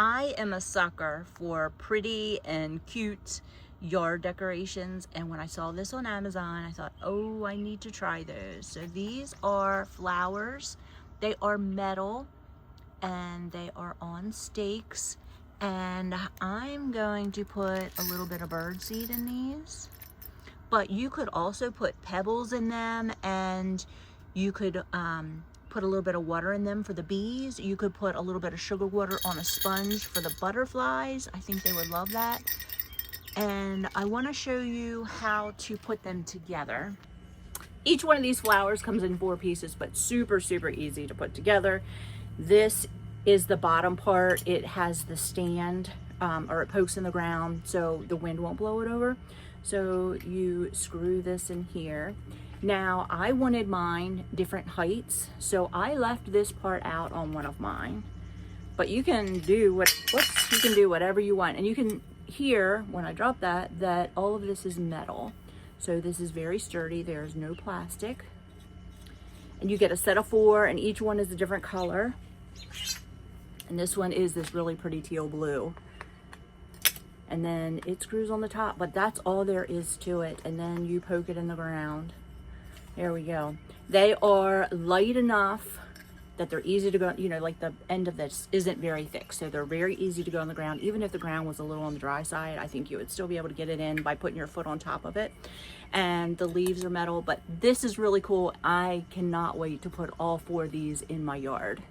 I am a sucker for pretty and cute yard decorations, and when I saw this on Amazon, I thought, oh, I need to try those. So these are flowers. They are metal and they are on stakes, and I'm going to put a little bit of birdseed in these. But you could also put pebbles in them, and you could put a little bit of water in them for the bees. You could put a little bit of sugar water on a sponge for the butterflies. I think they would love that. And I want to show you how to put them together. Each one of these flowers comes in 4 pieces, but super, super easy to put together. This is the bottom part. It has the stand, or it pokes in the ground so the wind won't blow it over. So you screw this in here. Now I wanted mine different heights, so I left this part out on one of mine. But you can do you can do whatever you want, and you can hear when I drop that all of this is metal. So this is very sturdy. There's no plastic. And you get a set of 4, and each one is a different color. And this one is this really pretty teal blue. And then it screws on the top, but that's all there is to it. And then you poke it in the ground. There we go. They are light enough that they're easy to go, you know, like the end of this isn't very thick. So they're very easy to go on the ground. Even if the ground was a little on the dry side, I think you would still be able to get it in by putting your foot on top of it. And the leaves are metal, but this is really cool. I cannot wait to put all 4 of these in my yard.